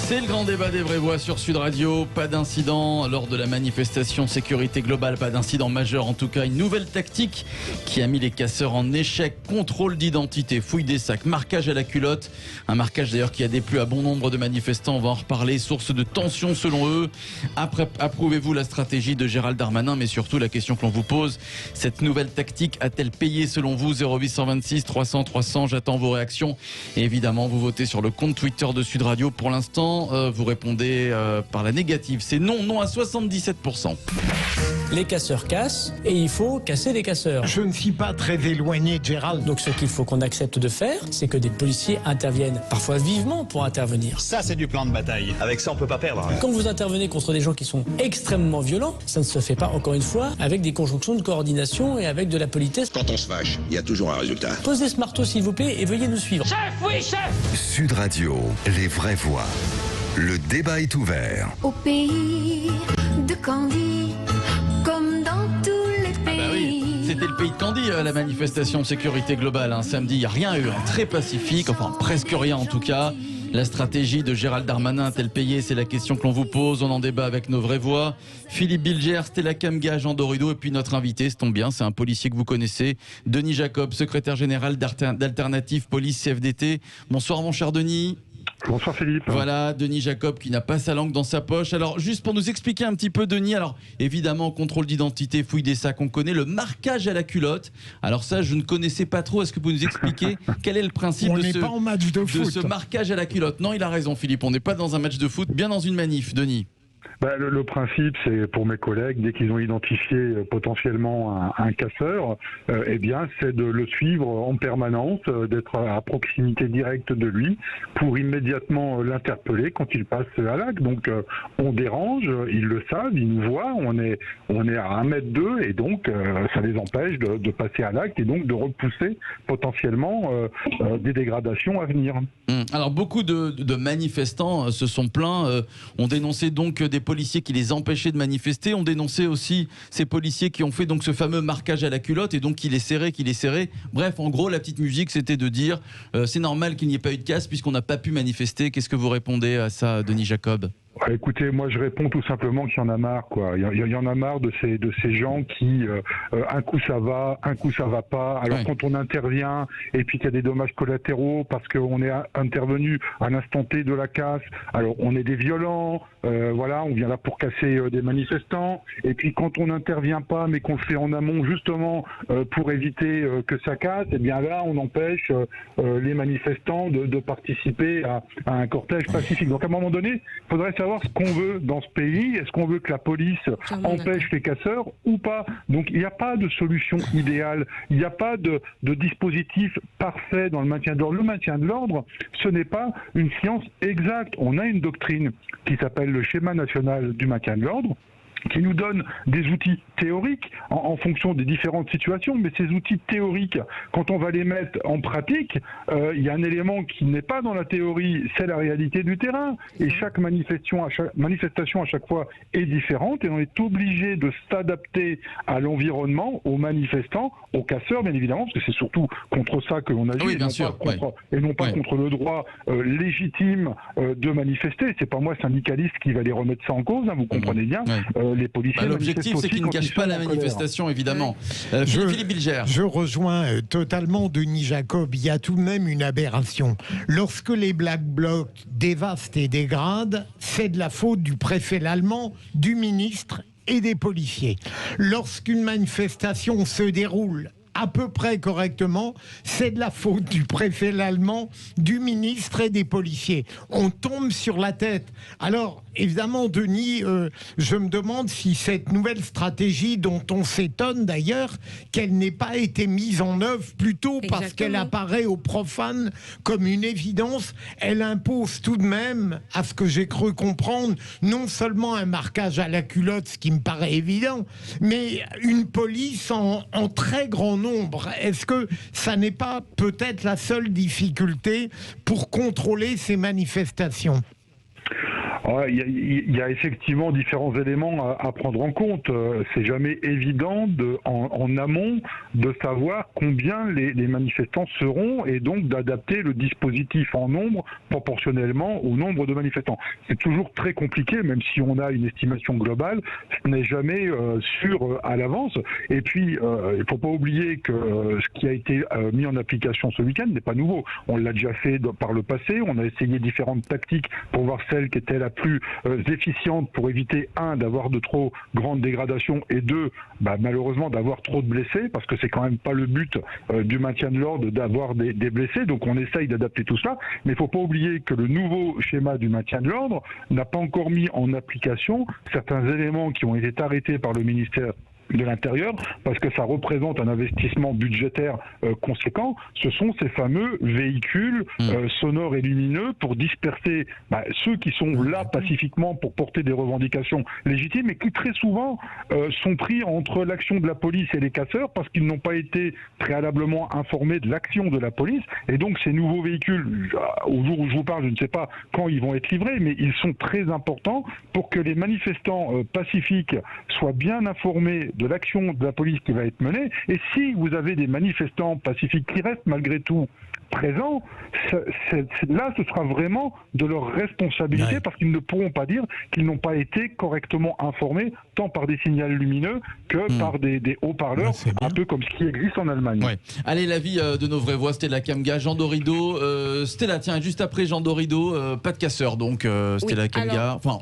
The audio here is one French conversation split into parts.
C'est le grand débat des vraies voix sur Sud Radio. Pas d'incident lors de la manifestation sécurité globale, pas d'incident majeur en tout cas. Une nouvelle tactique qui a mis les casseurs en échec. Contrôle d'identité, fouille des sacs, marquage à la culotte. Un marquage d'ailleurs qui a déplu à bon nombre de manifestants. On va en reparler. Source de tension selon eux. Approuvez-vous la stratégie de Gérald Darmanin? Mais surtout la question que l'on vous pose, cette nouvelle tactique a-t-elle payé selon vous? 0826 300 300, j'attends vos réactions. Et évidemment, vous votez sur le compte Twitter de Sud Radio. Pour l'instant, vous répondez par la négative. C'est non à 77%. Les casseurs cassent et il faut casser les casseurs. Je ne suis pas très éloigné de Gérald. Donc ce qu'il faut qu'on accepte de faire, c'est que des policiers interviennent, parfois vivement pour intervenir. Ça, c'est du plan de bataille. Avec ça, on peut pas perdre. Quand vous intervenez contre des gens qui sont extrêmement violents, ça ne se fait pas, encore une fois, avec des conjonctions de coordination et avec de la politesse. Quand on se fâche, il y a toujours un résultat. Posez ce marteau s'il vous plaît et veuillez nous suivre. Chef, oui, chef! Sud Radio, les vraies voix. Le débat est ouvert. Au pays de Candy, comme dans tous les pays. Bah oui, c'était le pays de Candy, la manifestation sécurité globale. Samedi, il n'y a rien eu, très pacifique, enfin presque rien en tout cas. La stratégie de Gérald Darmanin a-t-elle payé? C'est la question que l'on vous pose. On en débat avec nos vraies voix. Philippe Bilger, Stella Kamga, Jean Dorido et puis notre invité, ça tombe bien, c'est un policier que vous connaissez, Denis Jacob, secrétaire général d'Alternative Police CFDT. Bonsoir mon cher Denis. Bonsoir Philippe. Voilà, Denis Jacob qui n'a pas sa langue dans sa poche. Alors, juste pour nous expliquer un petit peu, Denis, alors évidemment, contrôle d'identité, fouille des sacs, on connaît le marquage à la culotte. Alors ça, je ne connaissais pas trop. Est-ce que vous nous expliquez quel est le principe de ce marquage à la culotte? Non, il a raison Philippe, on n'est pas dans un match de foot, bien dans une manif, Denis. Le principe, c'est pour mes collègues, dès qu'ils ont identifié potentiellement un casseur, c'est de le suivre en permanence, d'être à proximité directe de lui pour immédiatement l'interpeller quand il passe à l'acte. Donc on dérange, ils le savent, ils nous voient, on est à 1m2 et donc ça les empêche de passer à l'acte et donc de repousser potentiellement des dégradations à venir. Alors beaucoup de manifestants se sont plaints, ont dénoncé donc des policiers qui les empêchaient de manifester, ont dénoncé aussi ces policiers qui ont fait donc ce fameux marquage à la culotte et donc qui les serraient. Bref, en gros, la petite musique, c'était de dire c'est normal qu'il n'y ait pas eu de casse puisqu'on n'a pas pu manifester. Qu'est-ce que vous répondez à ça, Denis Jacob? Écoutez, moi je réponds tout simplement qu'il y en a marre, quoi. Il y en a marre de ces gens qui un coup ça va, un coup ça va pas. Alors quand on intervient et puis qu'il y a des dommages collatéraux parce qu'on est intervenu à l'instant T de la casse, alors on est des violents, on vient là pour casser des manifestants. Et puis quand on n'intervient pas mais qu'on le fait en amont justement pour éviter que ça casse, et bien là on empêche les manifestants de participer à un cortège pacifique. Donc à un moment donné, il faudrait savoir ce qu'on veut dans ce pays. Est-ce qu'on veut que la police empêche les casseurs ou pas? Donc il n'y a pas de solution idéale, il n'y a pas de dispositif parfait dans le maintien de l'ordre. Le maintien de l'ordre, ce n'est pas une science exacte. On a une doctrine qui s'appelle le schéma national du maintien de l'ordre, qui nous donne des outils théoriques en fonction des différentes situations, mais ces outils théoriques, quand on va les mettre en pratique, il y a un élément qui n'est pas dans la théorie, c'est la réalité du terrain. Et chaque manifestation à chaque fois est différente et on est obligé de s'adapter à l'environnement, aux manifestants, aux casseurs, bien évidemment, parce que c'est surtout contre ça que l'on agit, et non pas contre le droit légitime de manifester. C'est pas moi, syndicaliste, qui va les remettre ça en cause, vous comprenez bien. Les policiers. L'objectif, c'est qu'ils ne cachent pas la manifestation, évidemment. Philippe Bilger. Je rejoins totalement Denis Jacob. Il y a tout de même une aberration. Lorsque les Black Blocs dévastent et dégradent, c'est de la faute du préfet allemand, du ministre et des policiers. Lorsqu'une manifestation se déroule à peu près correctement, c'est de la faute du préfet allemand, du ministre et des policiers. On tombe sur la tête. Alors, évidemment, Denis, je me demande si cette nouvelle stratégie, dont on s'étonne d'ailleurs, qu'elle n'ait pas été mise en œuvre plus tôt parce qu'elle apparaît aux profanes comme une évidence, elle impose tout de même, à ce que j'ai cru comprendre, non seulement un marquage à la culotte, ce qui me paraît évident, mais une police en très grand nombre. Est-ce que ça n'est pas peut-être la seule difficulté pour contrôler ces manifestations ? Il y a effectivement différents éléments à prendre en compte. C'est jamais évident en amont de savoir combien les manifestants seront et donc d'adapter le dispositif en nombre proportionnellement au nombre de manifestants. C'est toujours très compliqué, même si on a une estimation globale, ce n'est jamais sûr à l'avance. Et puis, il ne faut pas oublier que ce qui a été mis en application ce week-end n'est pas nouveau. On l'a déjà fait par le passé, on a essayé différentes tactiques pour voir celle qui était la plus efficiente pour éviter, un, d'avoir de trop grandes dégradations et deux, malheureusement d'avoir trop de blessés, parce que c'est quand même pas le but du maintien de l'ordre d'avoir des blessés, donc on essaye d'adapter tout ça, mais il ne faut pas oublier que le nouveau schéma du maintien de l'ordre n'a pas encore mis en application certains éléments qui ont été arrêtés par le ministère de l'Intérieur, parce que ça représente un investissement budgétaire conséquent. Ce sont ces fameux véhicules sonores et lumineux pour disperser ceux qui sont là pacifiquement pour porter des revendications légitimes et qui très souvent sont pris entre l'action de la police et les casseurs parce qu'ils n'ont pas été préalablement informés de l'action de la police. Et donc ces nouveaux véhicules, au jour où je vous parle, je ne sais pas quand ils vont être livrés, mais ils sont très importants pour que les manifestants pacifiques soient bien informés de l'action de la police qui va être menée. Et si vous avez des manifestants pacifiques qui restent malgré tout présents, là ce sera vraiment de leur responsabilité parce qu'ils ne pourront pas dire qu'ils n'ont pas été correctement informés tant par des signaux lumineux que par des haut-parleurs, un peu comme ce qui existe en Allemagne. Allez, l'avis de nos vraies voix, Stella Kamga, Jean Dorido. Stella, tiens, juste après Jean Dorido, pas de casseur donc, Stella Kamga. Enfin,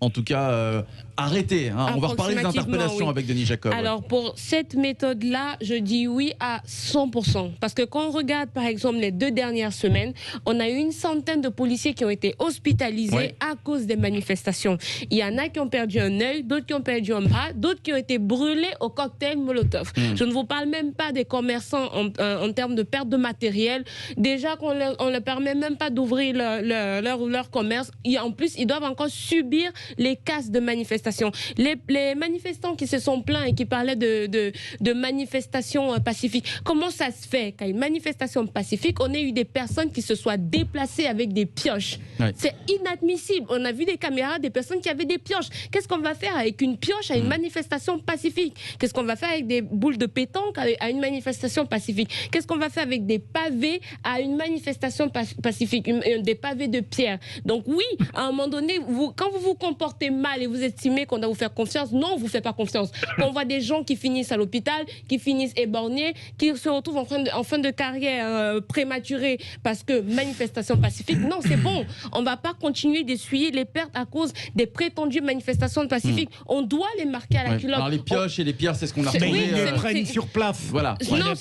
en tout cas, arrêtez. On va reparler des interpellations avec Denis Jacob. Alors, pour cette méthode-là, je dis oui à 100%. Parce que quand on regarde, par exemple, les 2 dernières semaines, on a eu une centaine de policiers qui ont été hospitalisés à cause des manifestations. Il y en a qui ont perdu un œil, d'autres qui ont perdu un bras, d'autres qui ont été brûlés au cocktail Molotov. Je ne vous parle même pas des commerçants en termes de perte de matériel. Déjà qu'on ne leur permet même pas d'ouvrir leur commerce. En plus, ils doivent encore subir les casses de manifestations. Les manifestants qui se sont plaints et qui parlaient de manifestations pacifiques, comment ça se fait qu'à une manifestation pacifique, on ait eu des personnes qui se soient déplacées avec des pioches? C'est inadmissible. On a vu des caméras, des personnes qui avaient des pioches. Qu'est-ce qu'on va faire avec une pioche à une manifestation pacifique? Qu'est-ce qu'on va faire avec des boules de pétanque à une manifestation pacifique? Qu'est-ce qu'on va faire avec des pavés à une manifestation pacifique, des pavés de pierre? Donc oui, à un moment donné, quand vous vous comportez mal et vous estimez qu'on doit vous faire confiance, non, on ne vous fait pas confiance. Quand on voit des gens qui finissent à l'hôpital, qui finissent éborgnés, qui se retrouvent en fin de carrière prématurée parce que manifestation pacifique, non, c'est bon. On ne va pas continuer d'essuyer les pertes à cause des prétendues manifestations pacifiques. On doit les marquer à la culotte. Alors les pioches et les pierres, c'est ce qu'on a retrouvé. Ils les prennent sur place. Voilà. Non,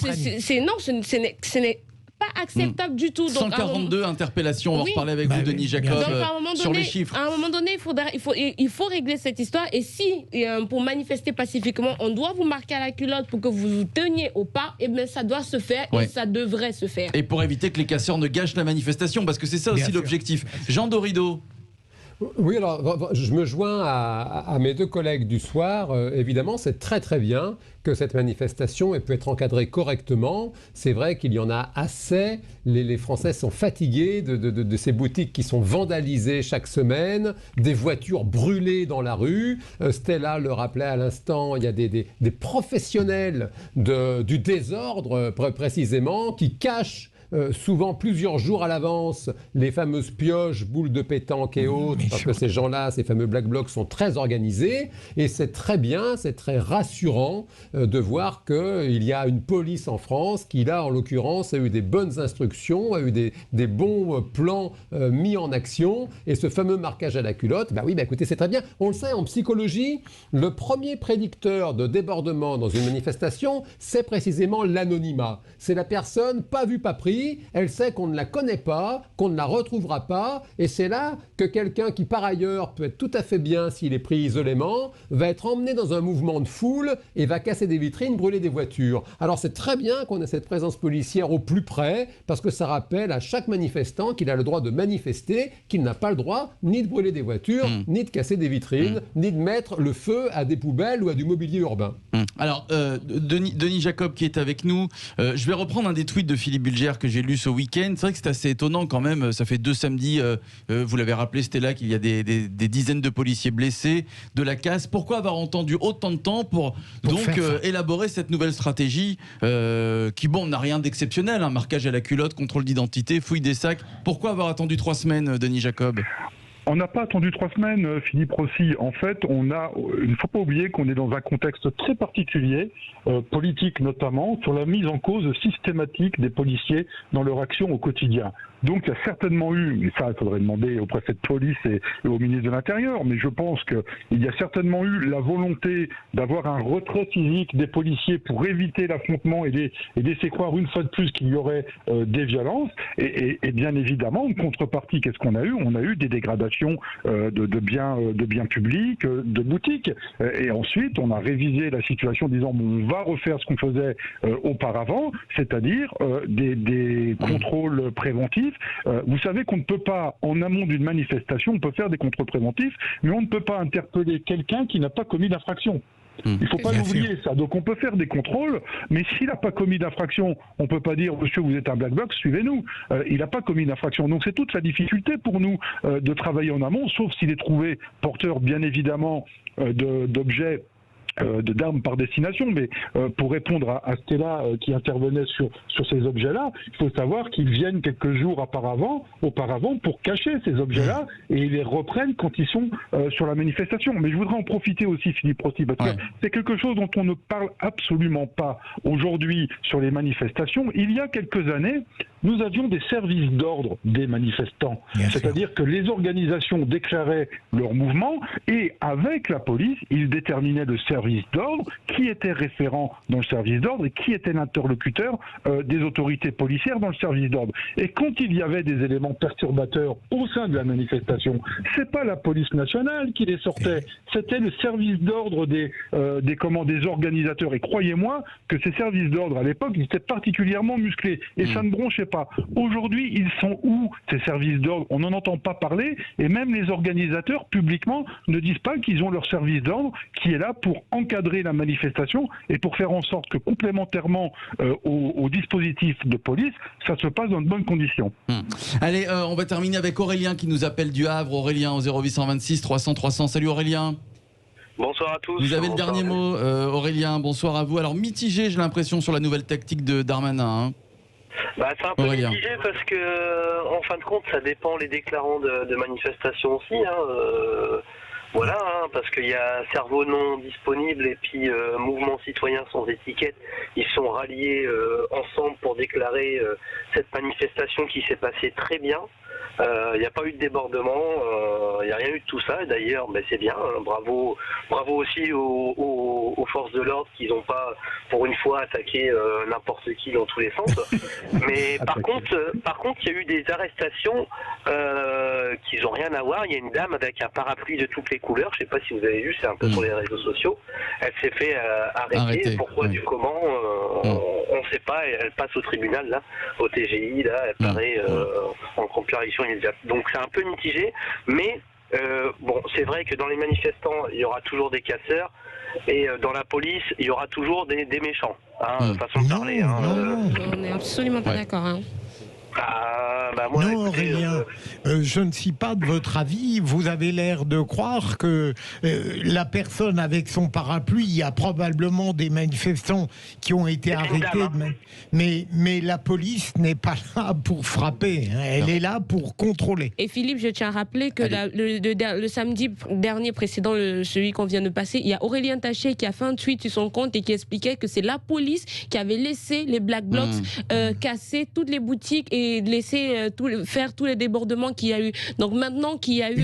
ce n'est pas acceptable du tout. Donc, 142 interpellations, on va reparler avec vous, Denis Jacob, sur les chiffres. À un moment donné, il faut régler cette histoire. Et si, pour manifester pacifiquement, on doit vous marquer à la culotte pour que vous vous teniez au pas, et bien ça doit se faire et ça devrait se faire. Et pour éviter que les casseurs ne gâchent la manifestation, parce que c'est ça aussi l'objectif. Jean Dorido. Oui, alors je me joins à mes 2 collègues du soir. Évidemment, c'est très très bien que cette manifestation peut être encadrée correctement. C'est vrai qu'il y en a assez. Les Français sont fatigués de ces boutiques qui sont vandalisées chaque semaine, des voitures brûlées dans la rue. Stella le rappelait à l'instant, il y a des professionnels du désordre précisément qui cachent souvent plusieurs jours à l'avance les fameuses pioches, boules de pétanque et autres, parce que ces gens-là, ces fameux Black Blocs sont très organisés et c'est très bien, c'est très rassurant de voir qu'il y a une police en France qui là en l'occurrence a eu des bonnes instructions, a eu des bons plans mis en action et ce fameux marquage à la culotte, écoutez c'est très bien, on le sait en psychologie, le premier prédicteur de débordement dans une manifestation c'est précisément l'anonymat, c'est la personne pas vue pas prise. Elle sait qu'on ne la connaît pas, qu'on ne la retrouvera pas, et c'est là que quelqu'un qui par ailleurs peut être tout à fait bien s'il est pris isolément, va être emmené dans un mouvement de foule et va casser des vitrines, brûler des voitures. Alors c'est très bien qu'on ait cette présence policière au plus près, parce que ça rappelle à chaque manifestant qu'il a le droit de manifester, qu'il n'a pas le droit ni de brûler des voitures, ni de casser des vitrines, ni de mettre le feu à des poubelles ou à du mobilier urbain. Alors, Denis Jacob qui est avec nous, je vais reprendre un des tweets de Philippe Bulger que j'ai lu ce week-end. C'est vrai que c'est assez étonnant quand même, ça fait 2 samedis, vous l'avez rappelé Stella, qu'il y a des dizaines de policiers blessés, de la casse. Pourquoi avoir entendu autant de temps pour donc élaborer cette nouvelle stratégie qui, bon, n'a rien d'exceptionnel, hein, marquage à la culotte, contrôle d'identité, fouille des sacs. Pourquoi avoir attendu 3 semaines, Denis Jacob ? On n'a pas attendu 3 semaines, Philippe Rossi. En fait, il ne faut pas oublier qu'on est dans un contexte très particulier, politique notamment, sur la mise en cause systématique des policiers dans leur action au quotidien. Donc il y a certainement eu, mais ça il faudrait demander au préfet de police et au ministre de l'Intérieur, mais je pense qu'il y a certainement eu la volonté d'avoir un retrait physique des policiers pour éviter l'affrontement et laisser croire une fois de plus qu'il y aurait des violences. Et bien évidemment, en contrepartie, qu'est-ce qu'on a eu ? On a eu des dégradations de biens publics, de boutiques. Et ensuite, on a révisé la situation en disant bon, on va refaire ce qu'on faisait auparavant, c'est-à-dire des contrôles préventifs. Vous savez qu'on ne peut pas, en amont d'une manifestation, on peut faire des contrôles préventifs, mais on ne peut pas interpeller quelqu'un qui n'a pas commis d'infraction. Il ne faut pas l'oublier, ça. Donc on peut faire des contrôles, mais s'il n'a pas commis d'infraction, on ne peut pas dire « Monsieur, vous êtes un black box, suivez-nous ». Il n'a pas commis d'infraction. Donc c'est toute la difficulté pour nous de travailler en amont, sauf s'il est trouvé porteur, bien évidemment, d'objets d'armes par destination, mais pour répondre à Stella qui intervenait sur ces objets-là, il faut savoir qu'ils viennent quelques jours auparavant pour cacher ces objets-là et ils les reprennent quand ils sont sur la manifestation. Mais je voudrais en profiter aussi, Philippe Rossi, parce que c'est quelque chose dont on ne parle absolument pas aujourd'hui sur les manifestations. Il y a quelques années, nous avions des services d'ordre des manifestants. C'est-à-dire que les organisations déclaraient leur mouvement et avec la police, ils déterminaient le service d'ordre, qui était référent dans le service d'ordre et qui était l'interlocuteur des autorités policières dans le service d'ordre. Et quand il y avait des éléments perturbateurs au sein de la manifestation, c'est pas la police nationale qui les sortait, c'était le service d'ordre des organisateurs. Et croyez-moi que ces services d'ordre à l'époque, ils étaient particulièrement musclés et ça ne bronchait pas. Aujourd'hui, ils sont où ces services d'ordre ? On n'en entend pas parler et même les organisateurs publiquement ne disent pas qu'ils ont leur service d'ordre qui est là pour encadrer la manifestation et pour faire en sorte que complémentairement au dispositif de police, ça se passe dans de bonnes conditions. Allez, on va terminer avec Aurélien qui nous appelle du Havre. Aurélien au 0826 300 300. Salut Aurélien. Bonsoir à tous. Vous avez le dernier mot, Aurélien. Bonsoir à vous. Alors mitigé, j'ai l'impression, sur la nouvelle tactique de Darmanin. C'est un peu mitigé parce que, en fin de compte, ça dépend les déclarants de manifestations aussi. Voilà, parce qu'il y a cerveau non disponible et puis mouvement citoyen sans étiquette. Ils sont ralliés ensemble pour déclarer cette manifestation qui s'est passée très bien. Il n'y a pas eu de débordement, il n'y a rien eu de tout ça. Et d'ailleurs, c'est bien. Bravo aussi aux forces de l'ordre qui n'ont pas, pour une fois, attaqué n'importe qui dans tous les sens. Mais par contre, il y a eu des arrestations qui n'ont rien à voir. Il y a une dame avec un parapluie de toutes les couleurs. Je ne sais pas si vous avez vu, c'est un peu sur les réseaux sociaux. Elle s'est fait arrêter. Pourquoi, du comment, on ne sait pas. Elle passe au tribunal, là, au TGI, là, elle paraît en comparution immédiate. Donc c'est un peu mitigé, mais c'est vrai que dans les manifestants, il y aura toujours des casseurs, et dans la police, il y aura toujours des méchants, façon de parler. On n'est absolument pas d'accord. Moi, non, Aurélien, je ne suis pas de votre avis. Vous avez l'air de croire que la personne avec son parapluie, il y a probablement des manifestants qui ont été arrêtés. Mais la police n'est pas là pour frapper. Elle est là pour contrôler. Et Philippe, je tiens à rappeler que le samedi dernier précédent, celui qu'on vient de passer, il y a Aurélien Taché qui a fait un tweet sur son compte et qui expliquait que c'est la police qui avait laissé les Black Blocs casser toutes les boutiques et laisser faire tous les débordements qu'il y a eu. Donc maintenant qu'il y a eu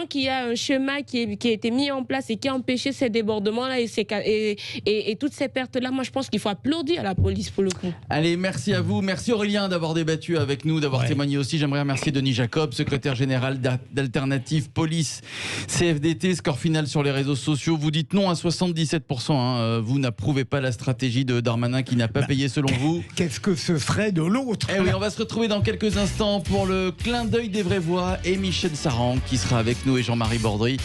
qu'il y a un schéma qui a été mis en place et qui a empêché ces débordements-là et toutes ces pertes-là, moi je pense qu'il faut applaudir à la police pour le coup. Allez, merci à vous. Merci Aurélien d'avoir débattu avec nous, d'avoir témoigné aussi. J'aimerais remercier Denis Jacob, secrétaire général d'Alternative Police CFDT. Score final sur les réseaux sociaux. Vous dites non à 77%. Vous n'approuvez pas la stratégie de Darmanin qui n'a pas payé selon vous. Qu'est-ce que ce serait de l'autre? Eh oui, on va se retrouver dans quelques instants pour le clin d'œil des vraies voix et Michel Sarang qui sera avec nous et Jean-Marie Bordry.